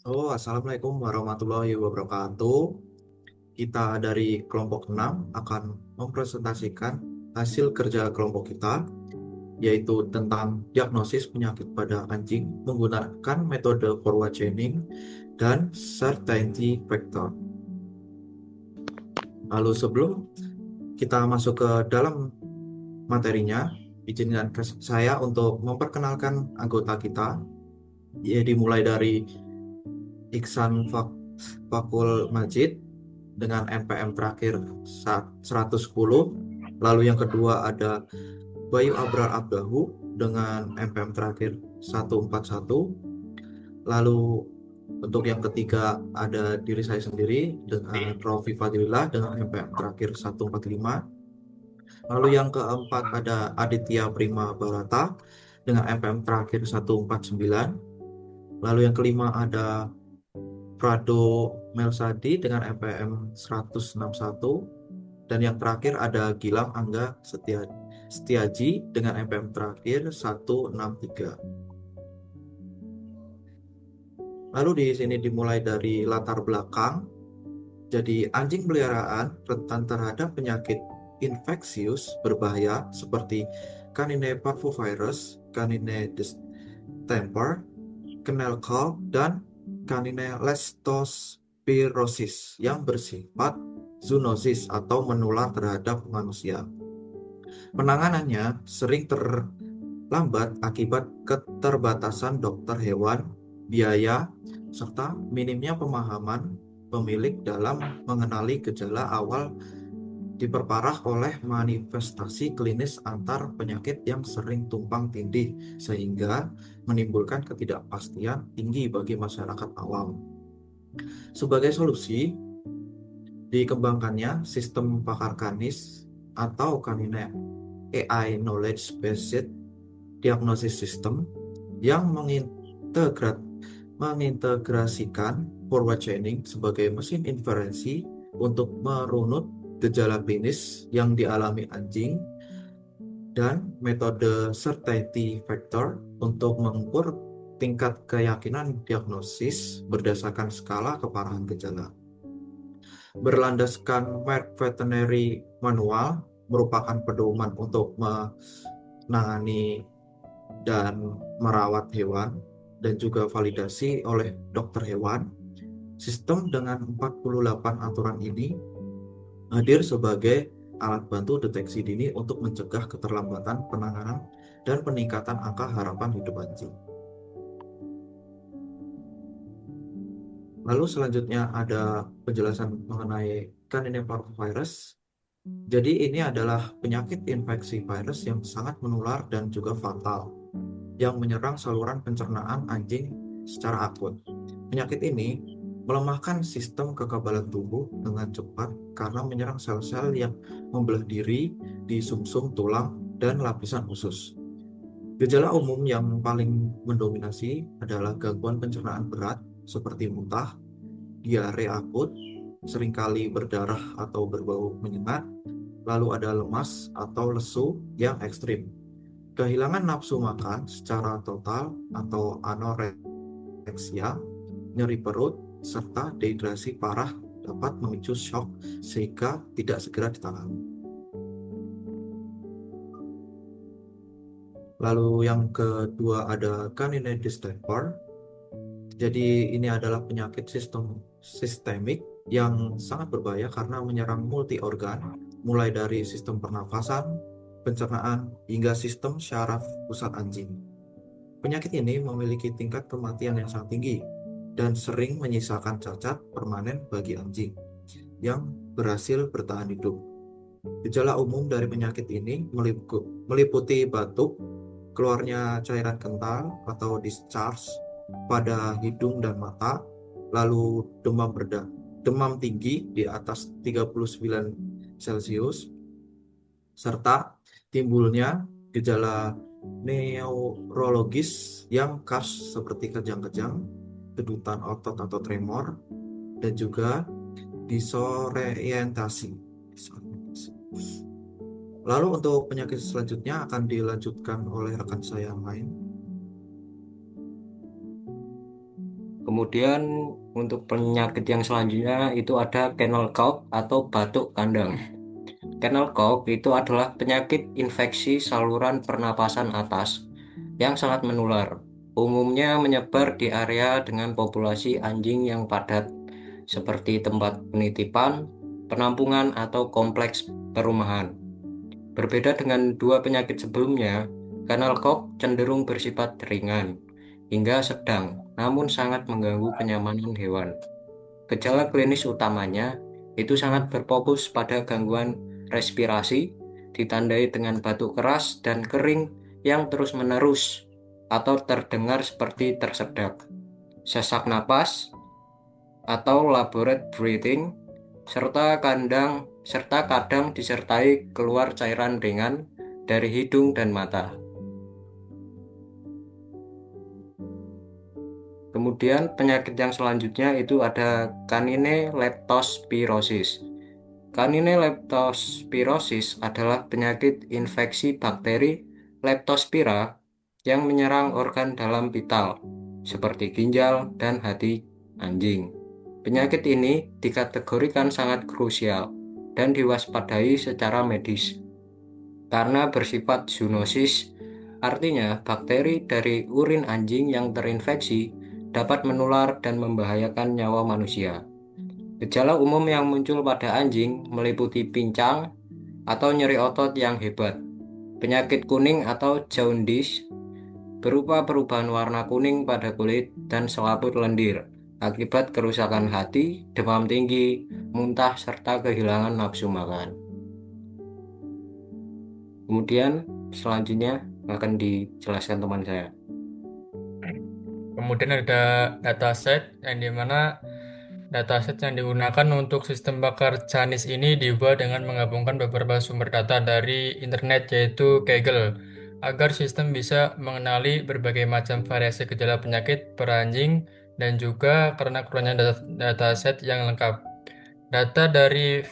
Assalamualaikum warahmatullahi wabarakatuh. Kita dari kelompok 6 akan mempresentasikan hasil kerja kelompok kita, yaitu tentang diagnosis penyakit pada anjing menggunakan metode forward chaining dan certainty factor. Lalu sebelum kita masuk ke dalam materinya, izinkan saya untuk memperkenalkan anggota kita, ya dimulai dari Fakul Majid dengan NPM terakhir 110. Lalu yang kedua ada Bayu Abrar Abdahu dengan NPM terakhir 141. Lalu untuk yang ketiga ada diri saya sendiri dengan Rofi Fadilillah dengan NPM terakhir 145. Lalu yang keempat ada Aditya Prima Barata dengan NPM terakhir 149. Lalu yang kelima ada Prado Melsadi dengan NPM 161. Dan yang terakhir ada Gilang Angga Setiaji dengan NPM terakhir 163. Lalu di sini dimulai dari latar belakang. Jadi anjing peliharaan rentan terhadap penyakit infeksius berbahaya seperti Canine Parvovirus, Canine Distemper, Kennel Cough, dan Canine Leptospirosis yang bersifat zoonosis atau menular terhadap manusia. Penanganannya sering terlambat akibat keterbatasan dokter hewan, biaya, serta minimnya pemahaman pemilik dalam mengenali gejala awal, diperparah oleh manifestasi klinis antar penyakit yang sering tumpang tindih sehingga menimbulkan ketidakpastian tinggi bagi masyarakat awam. Sebagai solusi, dikembangkannya sistem pakar kanis atau Canine AI Knowledge Based Diagnosis System yang mengintegrasikan forward chaining sebagai mesin inferensi untuk merunut gejala klinis yang dialami anjing dan metode certainty factor untuk mengukur tingkat keyakinan diagnosis berdasarkan skala keparahan gejala. Berlandaskan Merck Veterinary Manual merupakan pedoman untuk menangani dan merawat hewan dan juga validasi oleh dokter hewan. Sistem dengan 48 aturan ini hadir sebagai alat bantu deteksi dini untuk mencegah keterlambatan penanganan dan peningkatan angka harapan hidup anjing. Lalu selanjutnya ada penjelasan mengenai Canine Parvovirus. Jadi ini adalah penyakit infeksi virus yang sangat menular dan juga fatal yang menyerang saluran pencernaan anjing secara akut. Penyakit ini melemahkan sistem kekebalan tubuh dengan cepat karena menyerang sel-sel yang membelah diri di sumsum tulang dan lapisan usus. Gejala umum yang paling mendominasi adalah gangguan pencernaan berat seperti muntah, diare akut, seringkali berdarah atau berbau menyengat, lalu ada lemas atau lesu yang ekstrim, kehilangan nafsu makan secara total atau anoreksia, nyeri perut, serta dehidrasi parah dapat memicu shock sehingga tidak segera ditangani. Lalu yang kedua ada Canine Distemper. Jadi ini adalah penyakit sistemik yang sangat berbahaya karena menyerang multi organ, mulai dari sistem pernafasan, pencernaan, hingga sistem syaraf pusat anjing. Penyakit ini memiliki tingkat kematian yang sangat tinggi dan sering menyisakan cacat permanen bagi anjing yang berhasil bertahan hidup. Gejala umum dari penyakit ini meliputi batuk, keluarnya cairan kental atau discharge pada hidung dan mata, lalu demam tinggi di atas 39 Celcius, serta timbulnya gejala neurologis yang khas seperti kejang-kejang, kedutan otot atau tremor, dan juga disorientasi. Lalu untuk penyakit selanjutnya akan dilanjutkan oleh rekan saya yang lain. Kemudian untuk penyakit yang selanjutnya itu ada kennel cough atau batuk kandang. Kennel cough itu adalah penyakit infeksi saluran pernapasan atas yang sangat menular. Umumnya menyebar di area dengan populasi anjing yang padat, seperti tempat penitipan, penampungan, atau kompleks perumahan. Berbeda dengan dua penyakit sebelumnya, kennel cough cenderung bersifat ringan hingga sedang, namun sangat mengganggu kenyamanan hewan. Gejala klinis utamanya itu sangat berfokus pada gangguan respirasi, ditandai dengan batuk keras dan kering yang terus-menerus atau terdengar seperti tersedak, sesak napas atau labored breathing, serta kadang disertai keluar cairan ringan dari hidung dan mata. Kemudian penyakit yang selanjutnya itu ada canine leptospirosis. Canine leptospirosis adalah penyakit infeksi bakteri Leptospira yang menyerang organ dalam vital, seperti ginjal dan hati anjing. Penyakit ini dikategorikan sangat krusial dan diwaspadai secara medis karena bersifat zoonosis, artinya bakteri dari urin anjing yang terinfeksi dapat menular dan membahayakan nyawa manusia. Gejala umum yang muncul pada anjing meliputi pincang atau nyeri otot yang hebat, penyakit kuning atau jaundice berupa perubahan warna kuning pada kulit dan selaput lendir akibat kerusakan hati, demam tinggi, muntah, serta kehilangan nafsu makan. Kemudian selanjutnya akan dijelaskan teman saya. Kemudian ada dataset yang dimana dataset yang digunakan untuk sistem bakar Chinese ini diubah dengan menggabungkan beberapa sumber data dari internet yaitu Kaggle agar sistem bisa mengenali berbagai macam variasi gejala penyakit per anjing dan juga karena kurangnya dataset yang lengkap. Data dari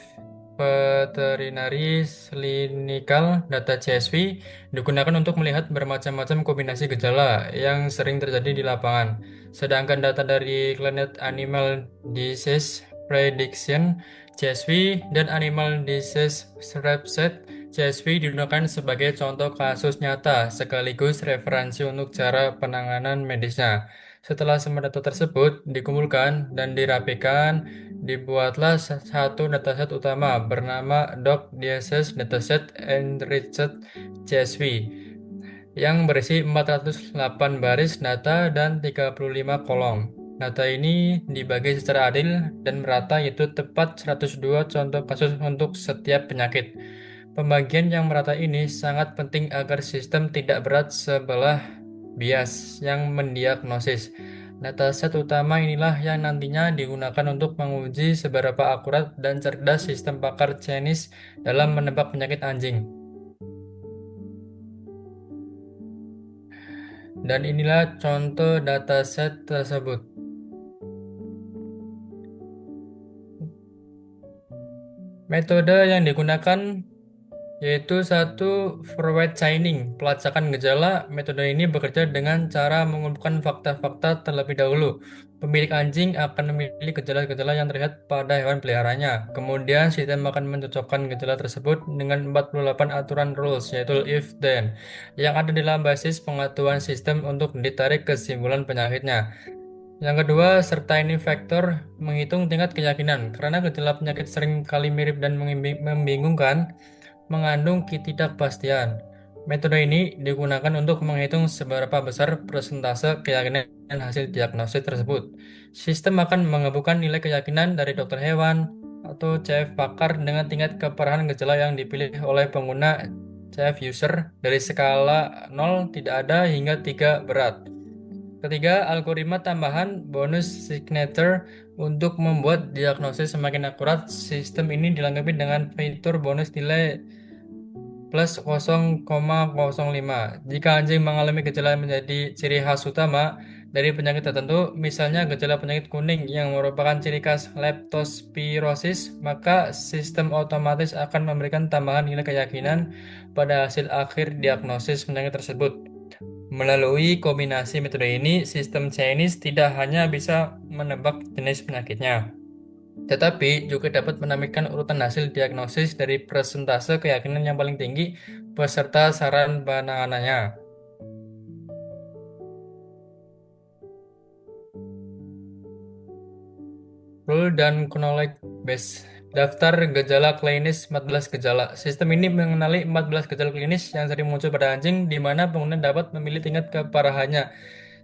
Veterinary Clinical Data CSV digunakan untuk melihat bermacam-macam kombinasi gejala yang sering terjadi di lapangan. Sedangkan data dari Clinical Animal Disease Prediction CSV dan Animal Disease Subset CSV digunakan sebagai contoh kasus nyata sekaligus referensi untuk cara penanganan medisnya. Setelah semua data tersebut dikumpulkan dan dirapikan, dibuatlah satu dataset utama bernama Doc DSS Dataset Enriched CSV yang berisi 408 baris data dan 35 kolom. Data ini dibagi secara adil dan merata yaitu tepat 102 contoh kasus untuk setiap penyakit. Pembagian yang merata ini sangat penting agar sistem tidak berat sebelah bias yang mendiagnosis. Dataset utama inilah yang nantinya digunakan untuk menguji seberapa akurat dan cerdas sistem pakar Chinese dalam menebak penyakit anjing. Dan inilah contoh dataset tersebut. Metode yang digunakan yaitu satu forward chaining, pelacakan gejala. Metode ini bekerja dengan cara mengumpulkan fakta-fakta terlebih dahulu. Pemilik anjing akan memilih gejala-gejala yang terlihat pada hewan peliharanya. Kemudian sistem akan mencocokkan gejala tersebut dengan 48 aturan rules, yaitu if then, yang ada di dalam basis pengetahuan sistem untuk ditarik kesimpulan penyakitnya. Yang kedua, serta ini faktor menghitung tingkat keyakinan, karena gejala penyakit sering kali mirip dan membingungkan, mengandung ketidakpastian. Metode ini digunakan untuk menghitung seberapa besar persentase keyakinan hasil diagnosis tersebut. Sistem akan menggabungkan nilai keyakinan dari dokter hewan atau CF pakar dengan tingkat keparahan gejala yang dipilih oleh pengguna CF user dari skala 0 tidak ada hingga 3 berat. Ketiga, algoritma tambahan bonus signature untuk membuat diagnosis semakin akurat. Sistem ini dilengkapi dengan fitur bonus nilai plus 0,05. Jika anjing mengalami gejala yang menjadi ciri khas utama dari penyakit tertentu, misalnya gejala penyakit kuning yang merupakan ciri khas leptospirosis, maka sistem otomatis akan memberikan tambahan nilai keyakinan pada hasil akhir diagnosis penyakit tersebut. Melalui kombinasi metode ini, sistem Chinese tidak hanya bisa menebak jenis penyakitnya, tetapi juga dapat menampilkan urutan hasil diagnosis dari persentase keyakinan yang paling tinggi beserta saran penanganannya. Rule dan Knowledge Base. Daftar gejala klinis 14 gejala. Sistem ini mengenali 14 gejala klinis yang sering muncul pada anjing, di mana pengguna dapat memilih tingkat keparahannya.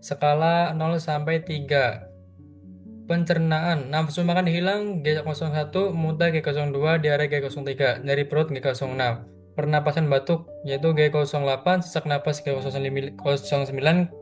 Skala 0 sampai 3. Pencernaan, nafsu makan hilang G01, muntah G02, diare G03, nyeri perut G06. Pernapasan batuk yaitu G08, sesak napas G09,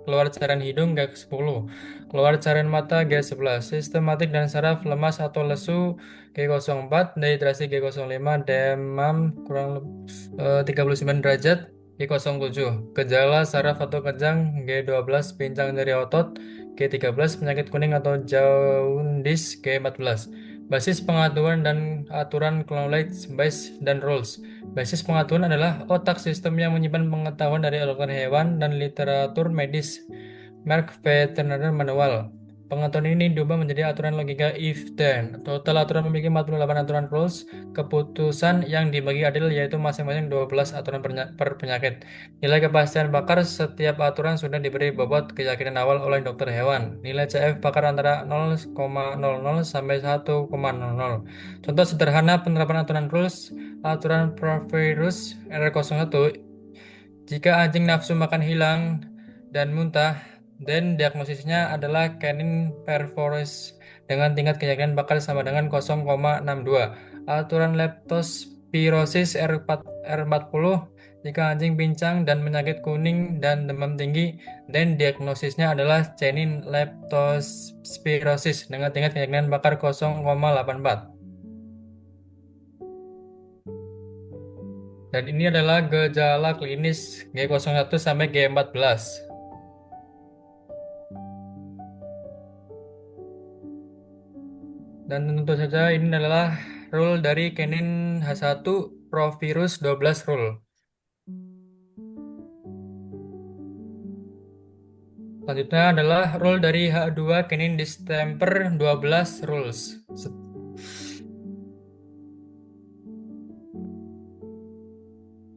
keluar cairan hidung G10, keluar cairan mata G11, sistematik dan saraf lemas atau lesu G04, dehidrasi G05, demam kurang lebih 39 derajat G07, gejala saraf atau kejang G12, pincang nyeri otot G13, penyakit kuning atau jaundice G14. Basis pengaturan dan aturan knowledge base dan rules. Basis pengaturan adalah otak sistem yang menyimpan pengetahuan dari dokter hewan dan literatur medis. Merck Veterinary Manual. Pengetahuan ini diubah menjadi aturan logika if-then. Total aturan memiliki 48 aturan rules. Keputusan yang dibagi adil yaitu masing-masing 12 aturan per penyakit. Nilai kepastian pakar setiap aturan sudah diberi bobot keyakinan awal oleh dokter hewan. Nilai CF pakar antara 0,00 sampai 1,00. Contoh sederhana penerapan aturan rules, aturan Provirus R01. Jika anjing nafsu makan hilang dan muntah, dan diagnosisnya adalah canine perforce dengan tingkat keyakinan bakar sama dengan 0,62. Aturan leptospirosis R40, jika anjing pincang dan penyakit kuning dan demam tinggi, dan diagnosisnya adalah canine leptospirosis dengan tingkat keyakinan bakar 0,84. Dan ini adalah gejala klinis G01 sampai G14. Dan tentu saja ini adalah rule dari Canine H1 Provirus 12 rule. Selanjutnya adalah rule dari H2 Canine Distemper 12 rules.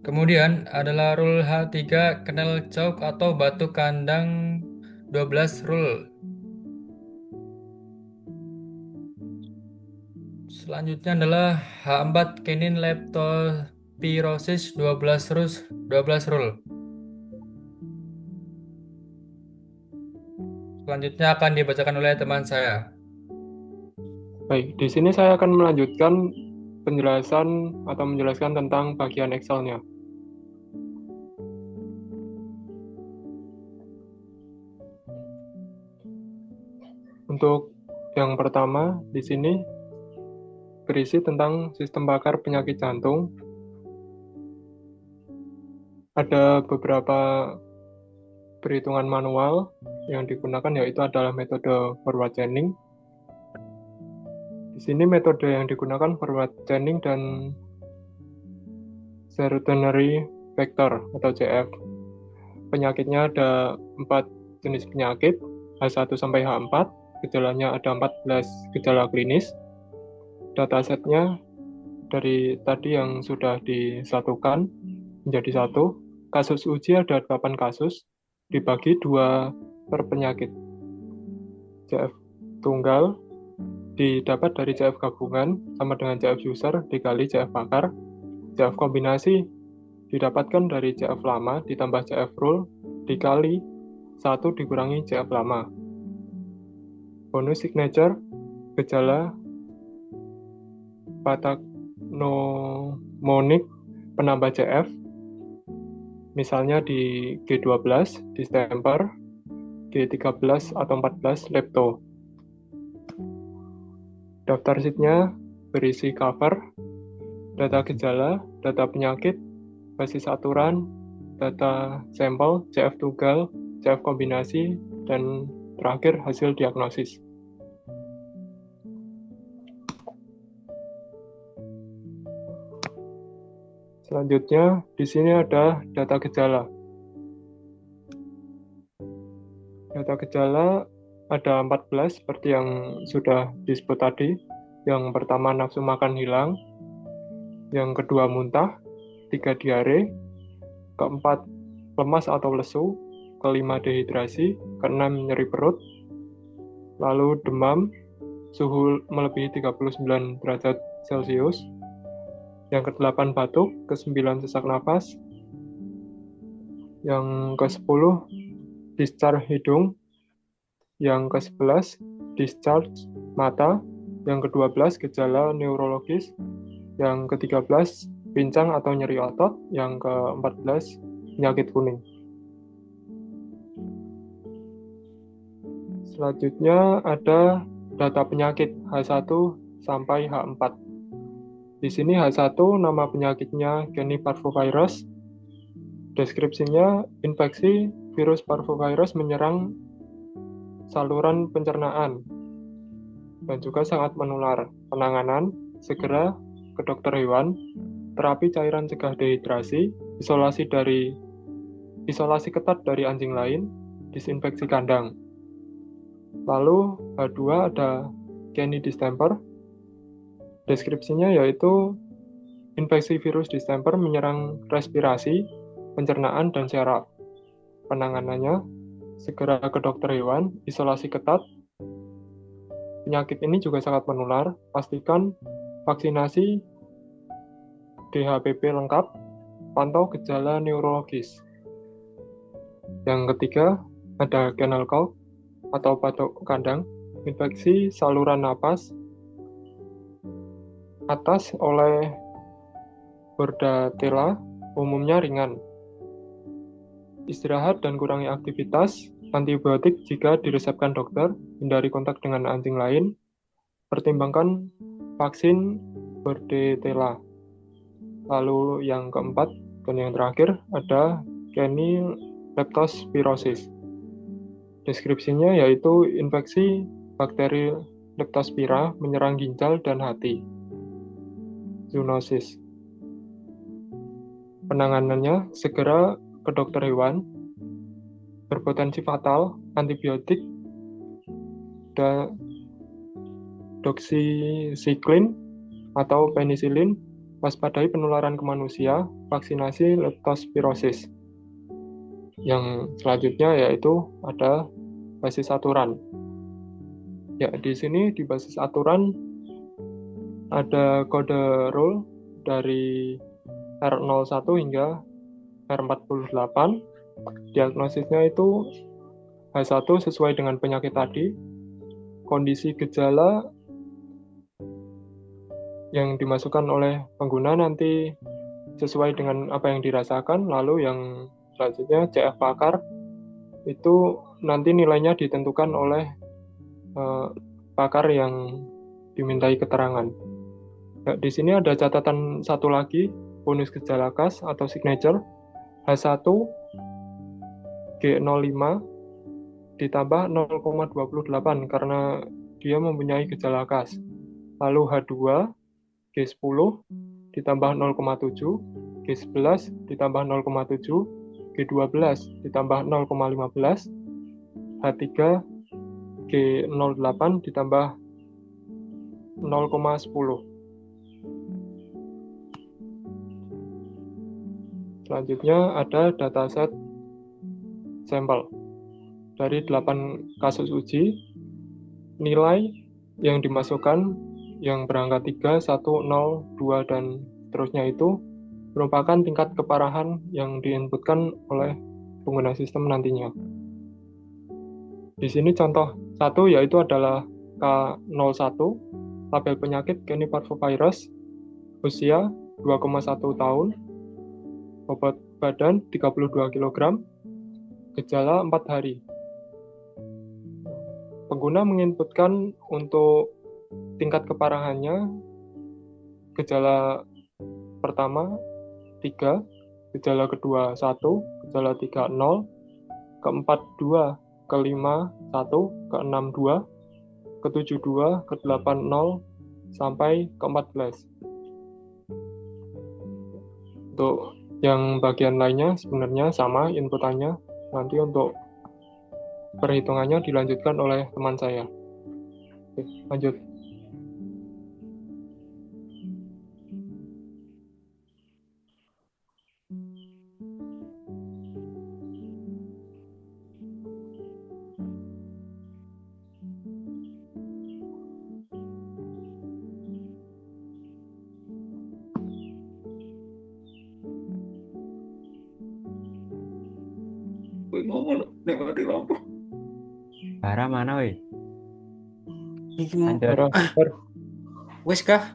Kemudian adalah rule H3 Kennel Choke atau batu kandang 12 rule. Selanjutnya adalah H4 Canine Leptospirosis 12 rules, 12 rule. Selanjutnya akan dibacakan oleh teman saya. Baik, di sini saya akan melanjutkan penjelasan atau menjelaskan tentang bagian Excel-nya. Untuk yang pertama, di sini berisi tentang sistem bakar penyakit jantung. Ada beberapa perhitungan manual yang digunakan, yaitu adalah metode forward chaining. Di sini metode yang digunakan forward chaining dan serotonerary factor atau CF. Penyakitnya ada 4 jenis penyakit, H1 sampai H4. Gejalanya ada 14 gejala klinis. Datasetnya dari tadi yang sudah disatukan menjadi satu. Kasus uji ada 8 kasus, dibagi 2 per penyakit. CF tunggal didapat dari CF gabungan sama dengan CF user dikali CF bakar. CF kombinasi didapatkan dari CF lama ditambah CF rule dikali 1 dikurangi CF lama. Bonus signature, gejala pathognomonic penambah CF, misalnya di G12, distemper, G13 atau 14 lepto. Daftar sheet-nya berisi cover, data gejala, data penyakit, basis aturan, data sampel, CF tunggal, CF kombinasi, dan terakhir hasil diagnosis. Selanjutnya, di sini ada data gejala. Gejala-gejala ada 14 seperti yang sudah disebut tadi. Yang pertama nafsu makan hilang, yang kedua muntah, tiga diare, keempat lemas atau lesu, kelima dehidrasi, keenam nyeri perut, lalu demam, suhu melebihi 39 derajat Celcius, yang ke-8 batuk, ke-9 sesak nafas, yang ke-10 discharge hidung, yang ke-11 discharge mata, yang ke-12 gejala neurologis, yang ke-13 pincang atau nyeri otot, yang ke-14 penyakit kuning. Selanjutnya ada data penyakit H1 sampai H4. Di sini H1 nama penyakitnya Guinea parvovirus. Deskripsinya infeksi virus parvovirus menyerang saluran pencernaan dan juga sangat menular. Penanganan segera ke dokter hewan, terapi cairan cegah dehidrasi, isolasi ketat dari anjing lain, disinfeksi kandang. Lalu H2 ada Guinea distemper. Deskripsinya yaitu infeksi virus distemper menyerang respirasi, pencernaan, dan syaraf. Penanganannya segera ke dokter hewan, isolasi ketat. Penyakit ini juga sangat menular. Pastikan vaksinasi DHPP lengkap, pantau gejala neurologis. Yang ketiga ada kennel cough atau batuk kandang, infeksi saluran napas atas oleh Bordetella, umumnya ringan. Istirahat dan kurangi aktivitas, antibiotik jika diresepkan dokter, hindari kontak dengan anjing lain, pertimbangkan vaksin Bordetella. Lalu yang keempat dan yang terakhir ada Guinea leptospirosis. Deskripsinya yaitu infeksi bakteri Leptospira menyerang ginjal dan hati. Zoonosis. Penanganannya segera ke dokter hewan, berpotensi fatal, antibiotik, dan doxycycline atau penisilin, waspadai penularan ke manusia, vaksinasi leptospirosis. Yang selanjutnya yaitu ada basis aturan. Ya, di sini di basis aturan ada kode rule dari R01 hingga R48. Diagnosisnya itu H1 sesuai dengan penyakit tadi. Kondisi gejala yang dimasukkan oleh pengguna nanti sesuai dengan apa yang dirasakan. Lalu yang selanjutnya CF pakar itu nanti nilainya ditentukan oleh pakar yang dimintai keterangan. Nah, di sini ada catatan satu lagi, bonus gejala khas atau signature H1 G05 ditambah 0,28 karena dia mempunyai gejala khas. Lalu H2 G10 ditambah 0,7, G11 ditambah 0,7, G12 ditambah 0,15, H3 G08 ditambah 0,10. Selanjutnya ada dataset sampel. Dari 8 kasus uji, nilai yang dimasukkan yang berangka 3, 1, 0, 2, dan seterusnya itu merupakan tingkat keparahan yang diinputkan oleh pengguna sistem nantinya. Di sini contoh satu yaitu adalah K01, label penyakit Guinea parvovirus, usia 2,1 tahun, bobot badan 32 kg, gejala 4 hari. Pengguna menginputkan untuk tingkat keparahannya, gejala pertama 3, gejala kedua 1, gejala 3 0, keempat 2, kelima 1, keenam 2, ketujuh 2, ke-8 0, sampai ke-14. Untuk yang bagian lainnya sebenarnya sama inputannya. Nanti untuk perhitungannya dilanjutkan oleh teman saya. Oke, lanjut. Wih, ngomong nek mati lampu. Bara mana weh? Iki mau Lanjut. Bara, wes kah?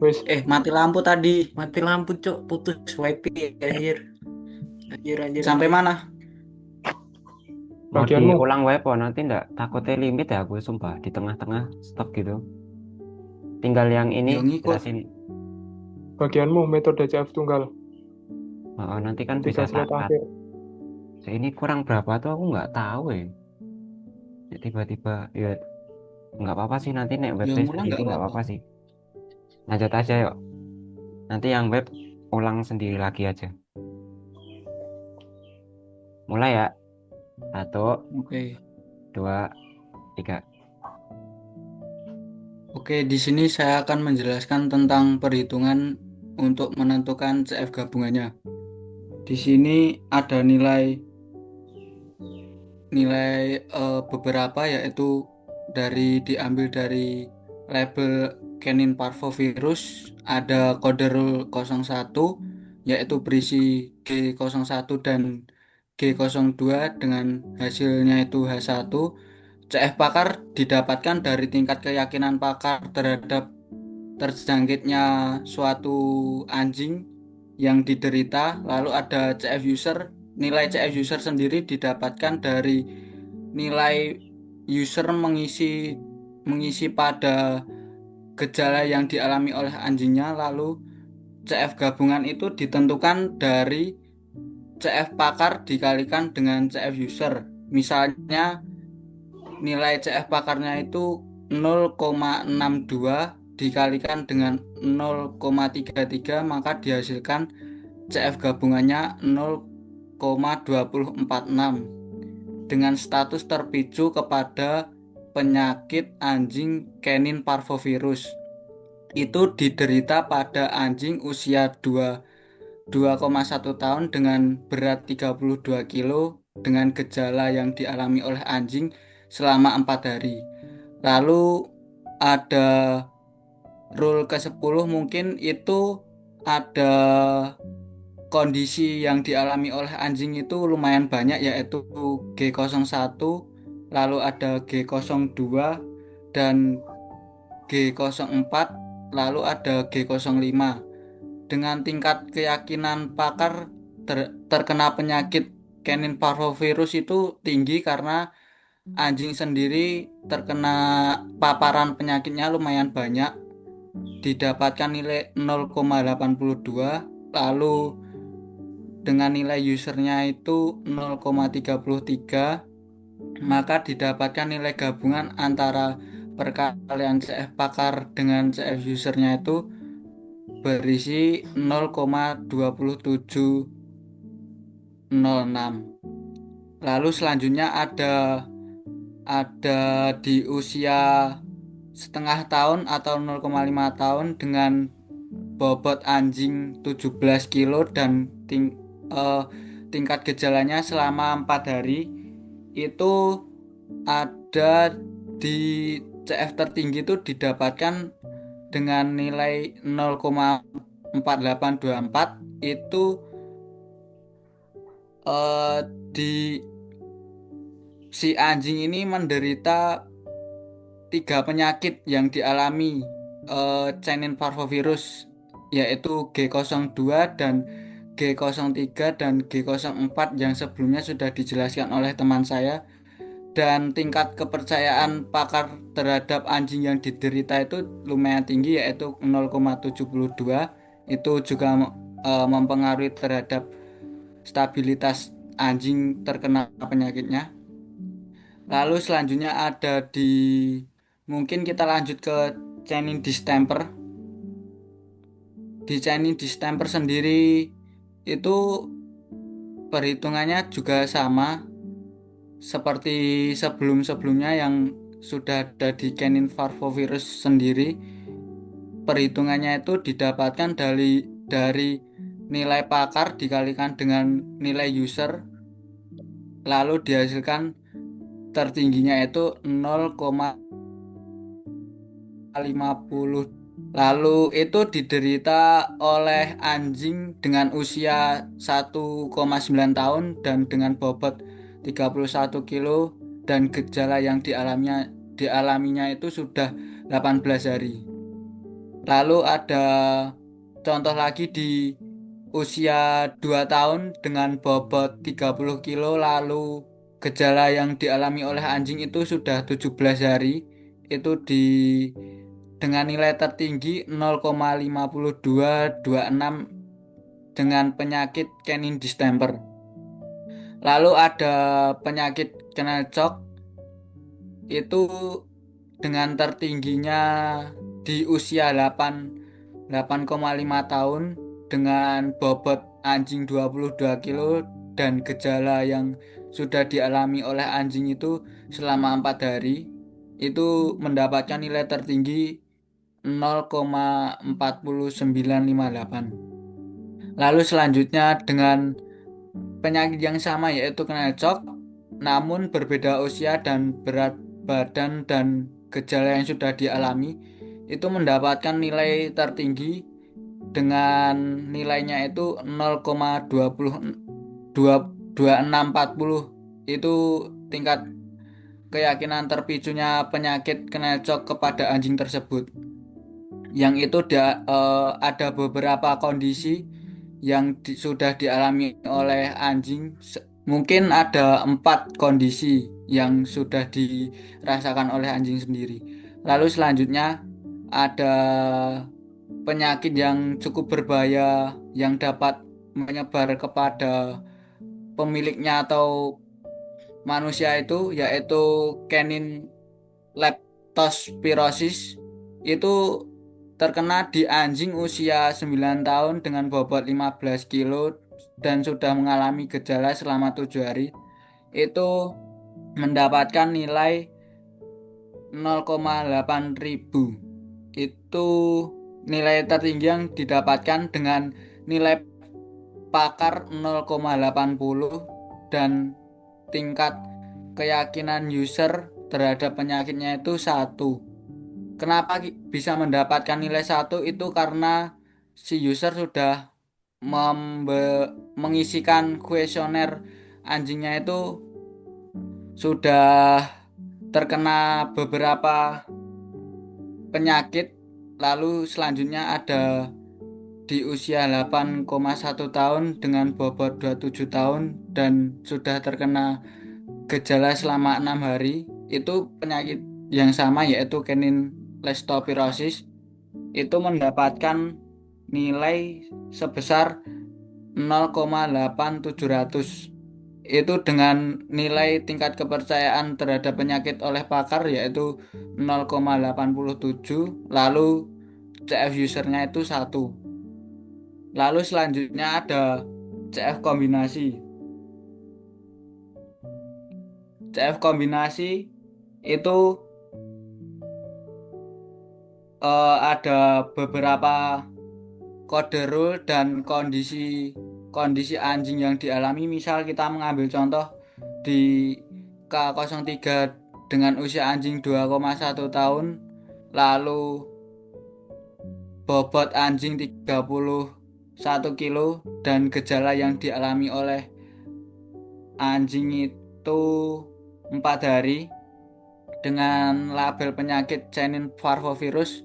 wis. Mati lampu tadi. Mati lampu, Cuk. Putus wifi anjir. Anjir. Sampai mana? Mau Bagianmu, diulang wae po nanti ndak takutnya limit ya gue sumpah di tengah-tengah stop gitu. Tinggal yang ini Yang ngikut. jelasin. bagianmu metode CF tunggal. Oh, nanti kan 3 bisa slide tak cut. akhir. Ini kurang berapa tuh aku nggak tahu ya. Ya, tiba-tiba ya nggak apa-apa sih nanti nek Yang webnya ulang sendiri nggak nggak apa-apa. apa-apa sih. Lanjut aja yuk. Nanti yang web ulang sendiri lagi aja. Mulai ya. 1, Oke. 2, 3. Oke, di sini saya akan menjelaskan tentang perhitungan untuk menentukan CF gabungannya. Di sini ada nilai beberapa, yaitu diambil dari label Canine Parvovirus, ada kode rule 01 yaitu berisi G01 dan G02 dengan hasilnya itu H1. CF pakar didapatkan dari tingkat keyakinan pakar terhadap terjangkitnya suatu anjing yang diderita. Lalu ada CF user. Nilai CF user sendiri didapatkan dari nilai user mengisi pada gejala yang dialami oleh anjingnya. Lalu CF gabungan itu ditentukan dari CF pakar dikalikan dengan CF user. Misalnya nilai CF pakarnya itu 0,62 dikalikan dengan 0,33, maka dihasilkan CF gabungannya 0,2046 dengan status terpicu kepada penyakit anjing Canine Parvovirus. Itu diderita pada anjing usia 2,1 tahun dengan berat 32 kilo dengan gejala yang dialami oleh anjing selama 4 hari. Lalu ada rule ke-10, mungkin itu ada kondisi yang dialami oleh anjing itu lumayan banyak, yaitu G01, lalu ada G02 dan G04, lalu ada G05. Dengan tingkat keyakinan pakar terkena penyakit Canine Parvovirus itu tinggi karena anjing sendiri terkena paparan penyakitnya lumayan banyak, didapatkan nilai 0,82, lalu dengan nilai usernya itu 0,33, maka didapatkan nilai gabungan antara perkalian CF pakar dengan CF usernya itu berisi 0,2706. Lalu selanjutnya ada di usia setengah tahun atau 0,5 tahun dengan bobot anjing 17 kilo dan tingkat gejalanya selama 4 hari. Itu ada di CF tertinggi itu didapatkan dengan nilai 0,4824. Itu di si anjing ini menderita 3 penyakit yang dialami Canine Parvovirus, yaitu G02 dan G03 dan G04 yang sebelumnya sudah dijelaskan oleh teman saya. Dan tingkat kepercayaan pakar terhadap anjing yang diderita itu lumayan tinggi, yaitu 0,72. Itu juga mempengaruhi terhadap stabilitas anjing terkena penyakitnya. Lalu selanjutnya mungkin kita lanjut ke Canine distemper. Di Canine distemper sendiri itu perhitungannya juga sama. seperti sebelum-sebelumnya yang sudah ada di canine parvovirus sendiri. Perhitungannya itu didapatkan dari nilai pakar dikalikan dengan nilai user, lalu dihasilkan tertingginya itu 0,50. Lalu itu diderita oleh anjing dengan usia 1,9 tahun dan dengan bobot 31 kilo, dan gejala yang dialaminya itu sudah 18 hari. Lalu ada contoh lagi di usia 2 tahun dengan bobot 30 kilo, lalu gejala yang dialami oleh anjing itu sudah 17 hari. Itu dengan nilai tertinggi 0,5226 dengan penyakit canine distemper. Lalu ada penyakit kennel cock, itu dengan tertingginya di usia 8,5 tahun dengan bobot anjing 22 kilo, dan gejala yang sudah dialami oleh anjing itu selama 4 hari, itu mendapatkan nilai tertinggi 0,40958. Lalu selanjutnya dengan penyakit yang sama yaitu kennel cock, namun berbeda usia dan berat badan dan gejala yang sudah dialami, itu mendapatkan nilai tertinggi dengan nilainya itu 0,2640. Itu tingkat keyakinan terpicunya penyakit kennel cock kepada anjing tersebut. Yang itu ada beberapa kondisi yang sudah dialami oleh anjing. Mungkin ada 4 kondisi yang sudah dirasakan oleh anjing sendiri. Lalu selanjutnya ada penyakit yang cukup berbahaya yang dapat menyebar kepada pemiliknya atau manusia, itu yaitu canine leptospirosis. Itu terkena di anjing usia 9 tahun dengan bobot 15 kilo dan sudah mengalami gejala selama 7 hari. Itu mendapatkan nilai 0,8000. Itu nilai tertinggi yang didapatkan dengan nilai pakar 0,80 dan tingkat keyakinan user terhadap penyakitnya itu 1. Kenapa bisa mendapatkan nilai 1? Itu karena si user sudah mengisikan kuesioner anjingnya itu sudah terkena beberapa penyakit. Lalu selanjutnya ada di usia 8,1 tahun dengan bobot 27 tahun dan sudah terkena gejala selama 6 hari. Itu penyakit yang sama yaitu canine leptospirosis. Itu mendapatkan nilai sebesar 0,8700. Itu dengan nilai tingkat kepercayaan terhadap penyakit oleh pakar yaitu 0,87. Lalu CF usernya itu 1. Lalu selanjutnya ada CF kombinasi. CF kombinasi itu ada beberapa kode rule dan kondisi anjing yang dialami. Misal kita mengambil contoh di K03 dengan usia anjing 2,1 tahun, lalu bobot anjing 31 kilo, dan gejala yang dialami oleh anjing itu 4 hari dengan label penyakit canine parvovirus.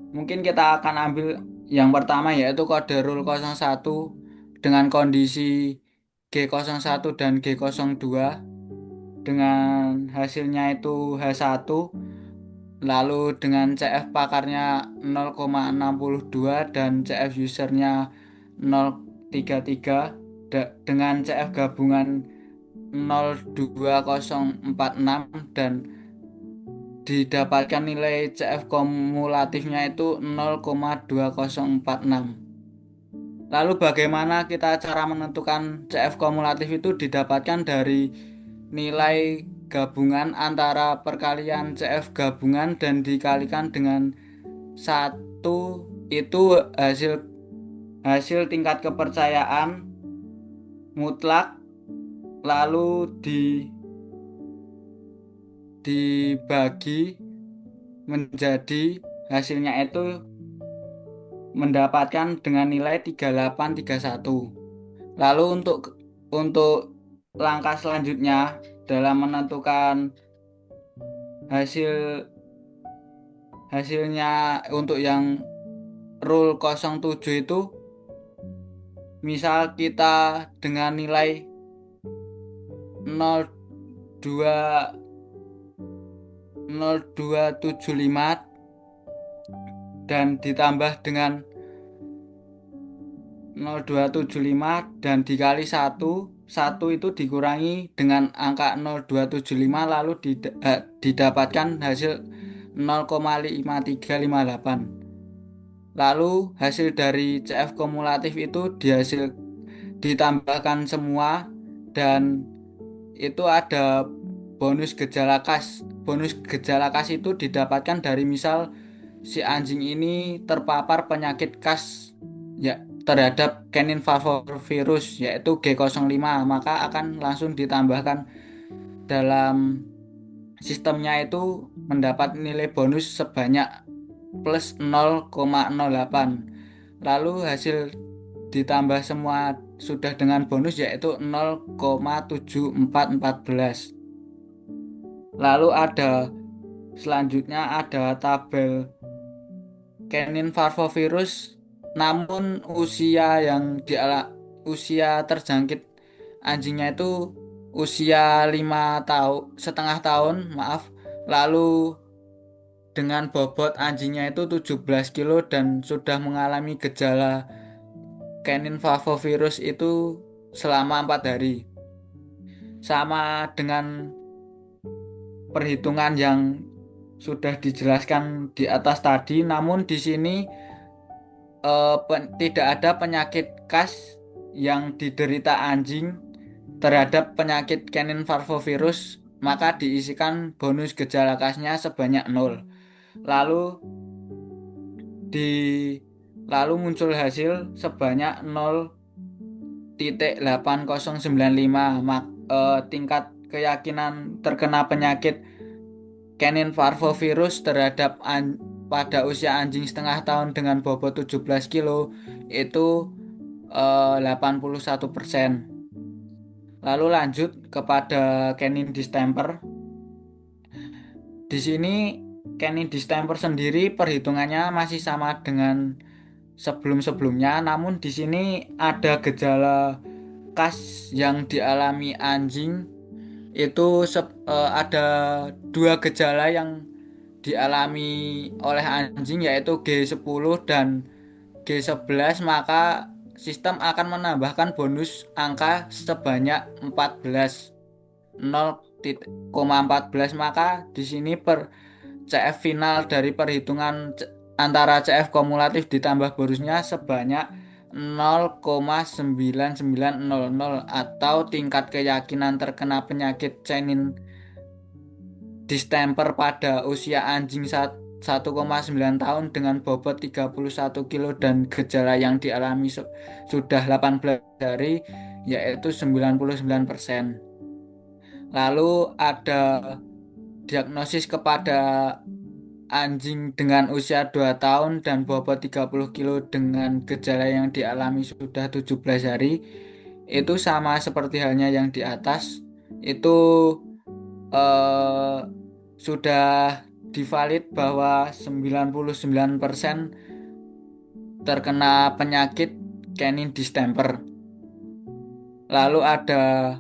Mungkin kita akan ambil yang pertama yaitu kode rule 01 dengan kondisi G01 dan G02 dengan hasilnya itu H1, lalu dengan CF pakarnya 0,62 dan CF usernya 0,33 dengan CF gabungan 0,2046 dan didapatkan nilai CF kumulatifnya itu 0,2046. Lalu bagaimana kita cara menentukan CF kumulatif? Itu didapatkan dari nilai gabungan antara perkalian CF gabungan dan dikalikan dengan 1 itu hasil tingkat kepercayaan mutlak, lalu dibagi menjadi hasilnya itu mendapatkan dengan nilai 3831. Lalu untuk langkah selanjutnya dalam menentukan hasilnya untuk yang rule 07 itu, misal kita dengan nilai 0275 dan ditambah dengan 0275 dan dikali 1 itu dikurangi dengan angka 0275 lalu didapatkan hasil 0,5358. Lalu hasil dari CF kumulatif itu ditambahkan semua, dan itu ada bonus gejala khas. Bonus gejala khas itu didapatkan dari misal si anjing ini terpapar penyakit khas ya terhadap canine parvovirus yaitu G05, maka akan langsung ditambahkan dalam sistemnya itu mendapat nilai bonus sebanyak plus 0,08. Lalu hasil ditambah semua sudah dengan bonus yaitu 0,7414. Lalu selanjutnya ada tabel canine parvovirus, namun usia terjangkit anjingnya itu usia 5,5 tahun, maaf. Lalu dengan bobot anjingnya itu 17 kilo dan sudah mengalami gejala canine parvovirus itu selama 4 hari. Sama dengan perhitungan yang sudah dijelaskan di atas tadi, namun di sini tidak ada penyakit khas yang diderita anjing terhadap penyakit canine parvovirus, maka diisikan bonus gejala khasnya sebanyak 0. Lalu muncul hasil sebanyak 0,8095. Tingkat keyakinan terkena penyakit canine parvovirus pada usia anjing setengah tahun dengan bobot 17 kilo itu 81%. Lalu lanjut kepada canine distemper. Di sini canine distemper sendiri perhitungannya masih sama dengan sebelum-sebelumnya, namun di sini ada gejala khas yang dialami anjing. Itu ada 2 gejala yang dialami oleh anjing yaitu G10 dan G11, maka sistem akan menambahkan bonus angka sebanyak 0,14. Maka di sini CF final dari perhitungan antara CF kumulatif ditambah bonusnya sebanyak 0,9900 atau tingkat keyakinan terkena penyakit canine distemper pada usia anjing 1,9 tahun dengan bobot 31 kilo dan gejala yang dialami sudah 18 hari yaitu 99%. Lalu ada diagnosis kepada anjing dengan usia 2 tahun dan bobot 30 kilo dengan gejala yang dialami sudah 17 hari. Itu sama seperti halnya yang di atas. Itu sudah divalid bahwa 99% terkena penyakit canine distemper. Lalu ada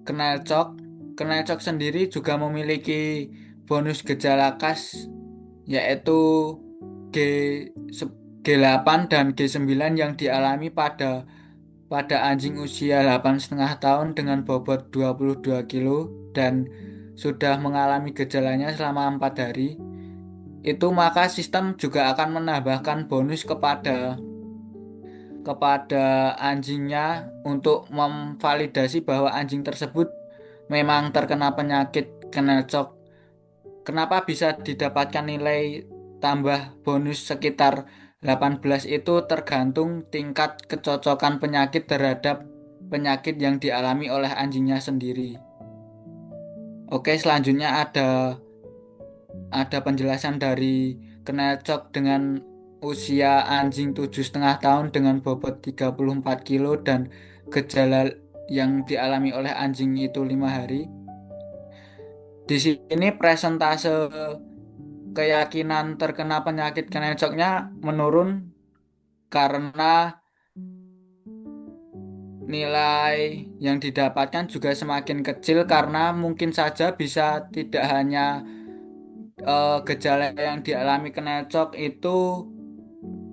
kennel choke. Kennel choke sendiri juga memiliki bonus gejala khas yaitu G8 dan G9 yang dialami pada anjing usia 8,5 tahun dengan bobot 22 kilo dan sudah mengalami gejalanya selama 4 hari. Itu maka sistem juga akan menambahkan bonus kepada anjingnya untuk memvalidasi bahwa anjing tersebut memang terkena penyakit Knelchok. Kenapa bisa didapatkan nilai tambah bonus sekitar 18 itu tergantung tingkat kecocokan penyakit terhadap penyakit yang dialami oleh anjingnya sendiri. Oke, selanjutnya ada penjelasan dari Knelchok dengan usia anjing 7,5 tahun dengan bobot 34 kilo dan gejala yang dialami oleh anjing itu 5 hari. Di sini presentase keyakinan terkena penyakit Knelchoknya menurun karena nilai yang didapatkan juga semakin kecil karena mungkin saja bisa tidak hanya gejala yang dialami Knelchok itu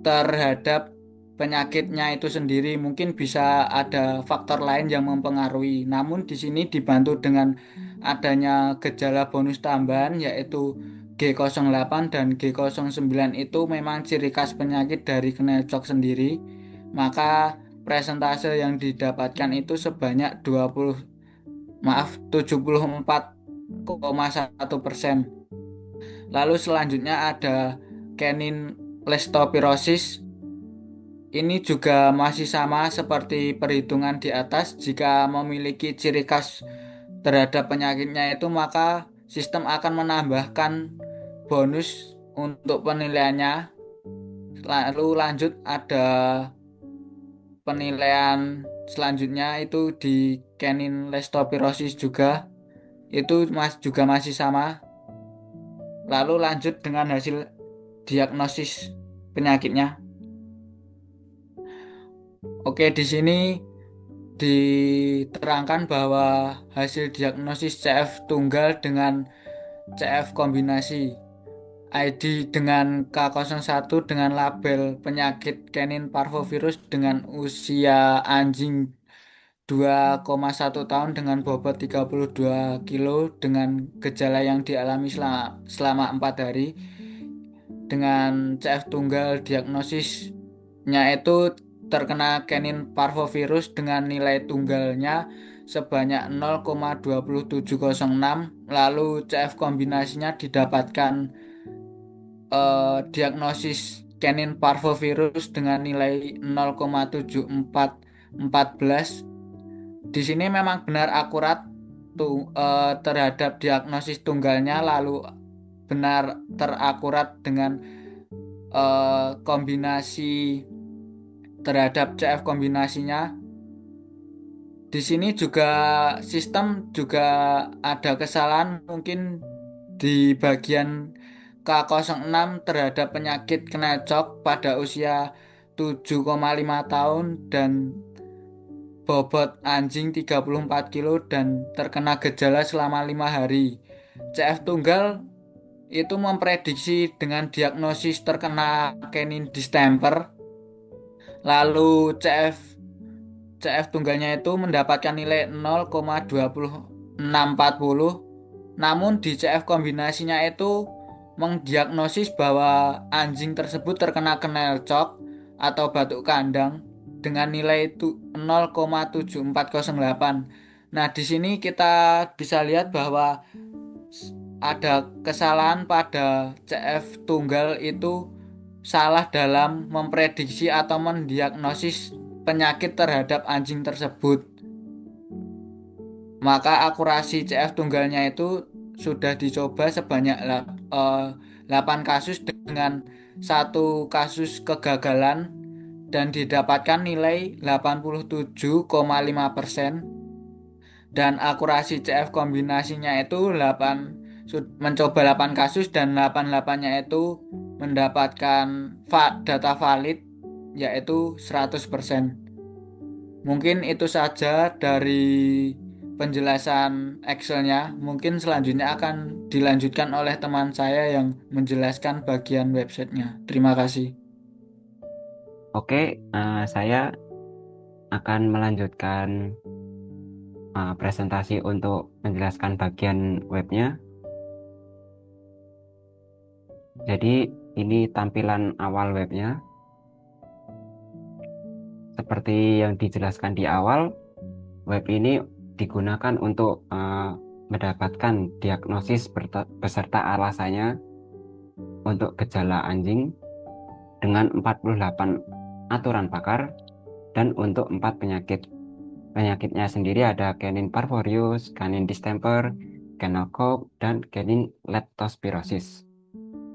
terhadap penyakitnya itu sendiri, mungkin bisa ada faktor lain yang mempengaruhi. Namun di sini dibantu dengan adanya gejala bonus tambahan yaitu G08 dan G09 itu memang ciri khas penyakit dari Knelchok sendiri. Maka presentase yang didapatkan itu sebanyak 74,1%. Lalu selanjutnya ada canine leptospirosis. Ini juga masih sama seperti perhitungan di atas. Jika memiliki ciri khas terhadap penyakitnya itu, maka sistem akan menambahkan bonus untuk penilaiannya. Lalu lanjut ada penilaian selanjutnya itu di canine leptospirosis juga. Itu juga masih sama. Lalu lanjut dengan hasil diagnosis penyakitnya. Oke, di sini diterangkan bahwa hasil diagnosis CF tunggal dengan CF kombinasi ID dengan K01 dengan label penyakit canin parvovirus dengan usia anjing 2,1 tahun dengan bobot 32 kilo dengan gejala yang dialami selama 4 hari dengan CF tunggal diagnosisnya itu terkena canin parvovirus dengan nilai tunggalnya sebanyak 0,2706, lalu CF kombinasinya didapatkan diagnosis canin parvovirus dengan nilai 0,7414. Di sini memang benar akurat terhadap diagnosis tunggalnya, lalu benar terakurat dengan kombinasi terhadap CF kombinasinya. Di sini juga sistem juga ada kesalahan mungkin di bagian K06 terhadap penyakit Knelchok pada usia 7,5 tahun dan bobot anjing 34 kilo dan terkena gejala selama 5 hari. CF tunggal itu memprediksi dengan diagnosis terkena canine distemper. Lalu CF tunggalnya itu mendapatkan nilai 0,2640. Namun di CF kombinasinya itu mendiagnosis bahwa anjing tersebut terkena Knelchok atau batuk kandang dengan nilai itu 0,7408. Nah, di sini kita bisa lihat bahwa ada kesalahan pada CF tunggal itu salah dalam memprediksi atau mendiagnosis penyakit terhadap anjing tersebut. Maka akurasi CF tunggalnya itu sudah dicoba sebanyak 8 kasus dengan 1 kasus kegagalan dan didapatkan nilai 87,5%. Dan akurasi CF kombinasinya itu mencoba 8 kasus dan 8-8-nya itu mendapatkan data valid yaitu 100%. Mungkin itu saja dari penjelasan Excelnya. Mungkin selanjutnya akan dilanjutkan oleh teman saya yang menjelaskan bagian websitenya. Terima kasih. Oke, saya akan melanjutkan presentasi untuk menjelaskan bagian webnya. Jadi ini tampilan awal webnya. Seperti yang dijelaskan di awal, web ini digunakan untuk mendapatkan diagnosis beserta alasannya untuk gejala anjing dengan 48 aturan pakar dan untuk 4 penyakit. Penyakitnya sendiri ada canine parvorius, canine distemper, kennel cough, dan canine leptospirosis.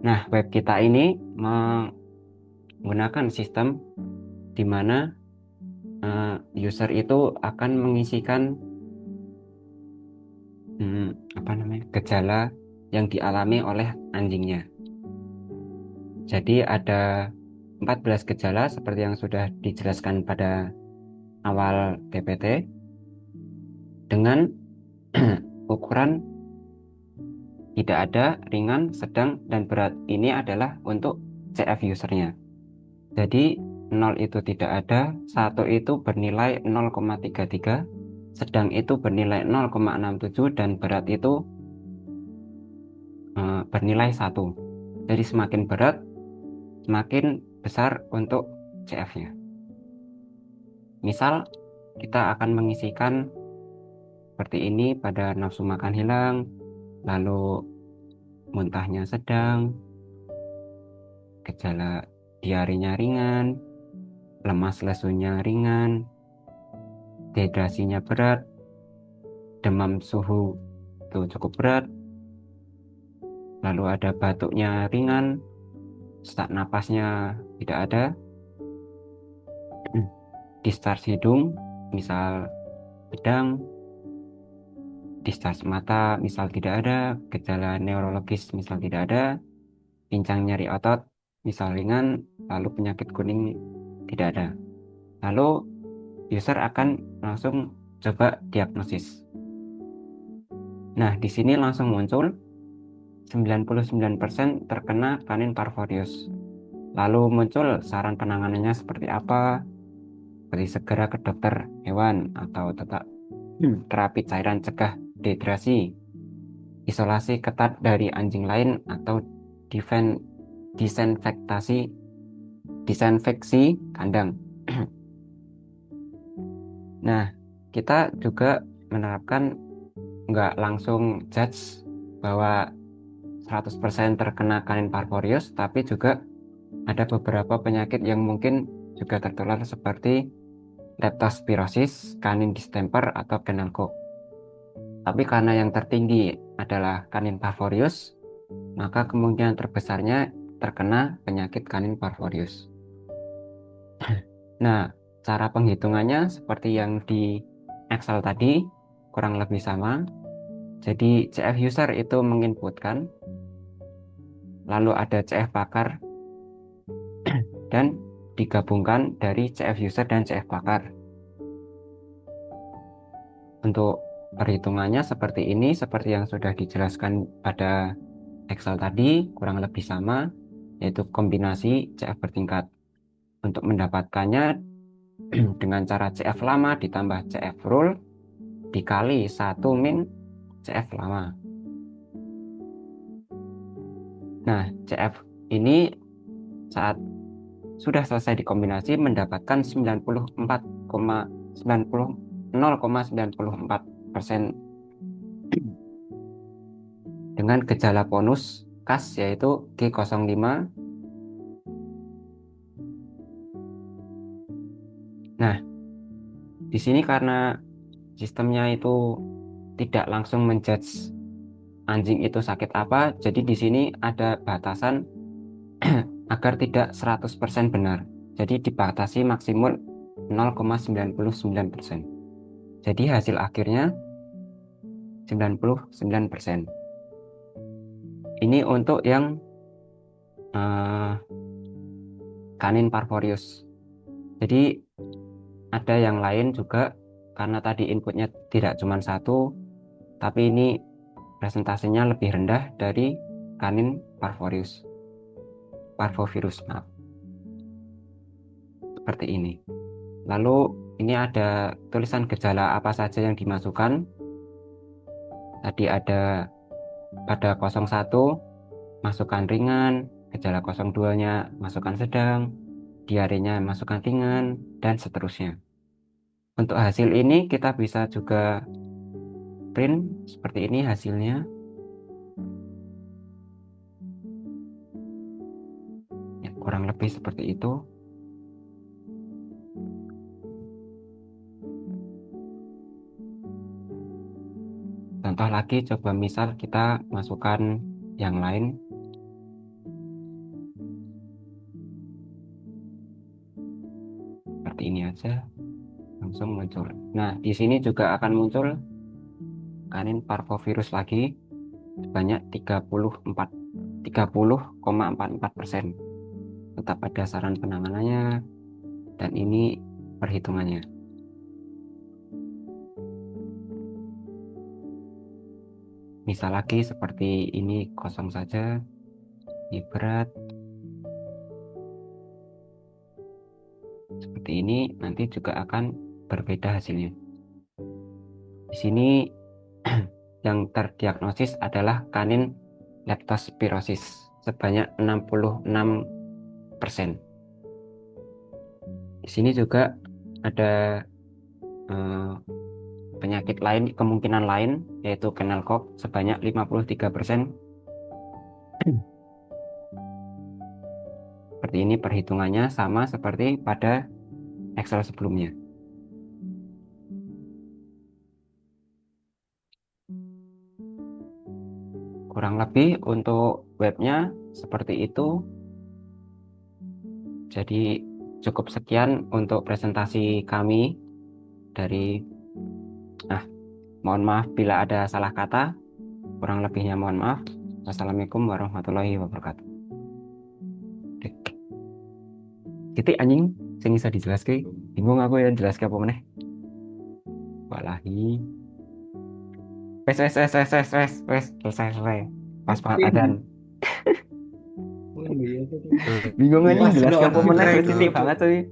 Nah, web kita ini menggunakan sistem di mana user itu akan mengisikan gejala yang dialami oleh anjingnya. Jadi ada 14 gejala seperti yang sudah dijelaskan pada awal TPT dengan ukuran tidak ada, ringan, sedang, dan berat. Ini adalah untuk CF usernya. Jadi 0 itu tidak ada, 1 itu bernilai 0,33, sedang itu bernilai 0,67, dan berat itu bernilai 1. Jadi semakin berat, semakin besar untuk CF-nya. Misal, kita akan mengisikan seperti ini pada nafsu makan hilang, lalu muntahnya sedang, gejala diarenya ringan, lemas lesunya ringan, dehidrasinya berat, demam suhu itu cukup berat, lalu ada batuknya ringan, sesak napasnya tidak ada, discharge hidung misal sedang, discharge mata misal tidak ada, gejala neurologis misal tidak ada, pincang nyeri otot misal ringan, lalu penyakit kuning tidak ada. Lalu user akan langsung coba diagnosis. Nah, di sini langsung muncul 99% terkena canine parvorius. Lalu muncul saran penanganannya seperti apa? Seperti segera ke dokter hewan atau tetap terapi cairan cegah dehidrasi, isolasi ketat dari anjing lain atau disinfeksi kandang. Nah, kita juga menerapkan nggak langsung judge bahwa 100% terkena canine parvorius, tapi juga ada beberapa penyakit yang mungkin juga tertular seperti leptospirosis, canine distemper, atau kennel cough. Tapi karena yang tertinggi adalah canine parvorius, maka kemungkinan terbesarnya terkena penyakit canine parvorius. Nah, cara penghitungannya seperti yang di Excel tadi, kurang lebih sama. Jadi CF user itu menginputkan, lalu ada CF pakar, dan digabungkan dari CF user dan CF pakar. Untuk perhitungannya seperti ini, seperti yang sudah dijelaskan pada Excel tadi, kurang lebih sama, yaitu kombinasi CF bertingkat. Untuk mendapatkannya dengan cara CF lama ditambah CF rule dikali 1 min CF lama. Nah, CF ini saat sudah selesai dikombinasi mendapatkan 0,94% dengan gejala bonus khas yaitu G05. Nah, di sini karena sistemnya itu tidak langsung menjudge anjing itu sakit apa, jadi di sini ada batasan agar tidak 100% benar. Jadi dibatasi maksimum 0,99%. Jadi hasil akhirnya 99%. Ini untuk yang canine parvorius. Jadi ada yang lain juga, karena tadi inputnya tidak cuma satu, tapi ini presentasinya lebih rendah dari canine parvovirus, maaf. Seperti ini. Lalu ini ada tulisan gejala apa saja yang dimasukkan. Tadi ada pada 01 masukkan ringan, gejala 02-nya masukkan sedang, diarenya masukkan ringan, dan seterusnya. Untuk hasil ini kita bisa juga print seperti ini hasilnya. Ya, kurang lebih seperti itu. Contoh lagi, coba misal kita masukkan yang lain. Seperti ini aja, langsung muncul. Nah, di sini juga akan muncul kanin parvovirus lagi sebanyak 30,44%. Tetap ada saran penanganannya, dan ini perhitungannya. Misal lagi seperti ini kosong saja, ini berat. Seperti ini nanti juga akan berbeda hasilnya. Di sini yang terdiagnosis adalah kanin leptospirosis sebanyak 66%. Di sini juga ada penyakit lain, kemungkinan lain, yaitu kennel cough sebanyak 53%. Seperti ini perhitungannya sama seperti pada Excel sebelumnya. Kurang lebih untuk webnya seperti itu. Jadi cukup sekian untuk presentasi kami dari mohon maaf bila ada salah kata, kurang lebihnya mohon maaf. Wassalamualaikum warahmatullahi wabarakatuh. Titik anjing sing bisa dijelaskan, bingung aku ya jelaskan apa meneh. Walahi. Wes selesai. Pas banget adan. Bingung Pas anjing jelaskan apa lo meneh, Andre wes itu. titik banget cuy.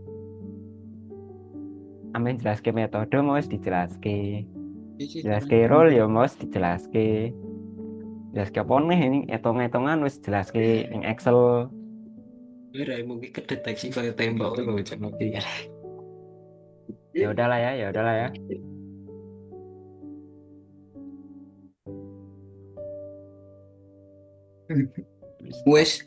Amin jelaskan metode mau dijelaskan. Iki Jelaskan role ya mau dijelaskan. Jelaskan apa nih ini hitung-hitungan wes jelaskan yang Excel. Kira mungkin kedeteksi kayak tembak tuh loh jangan ya. Ya udahlah ya. wes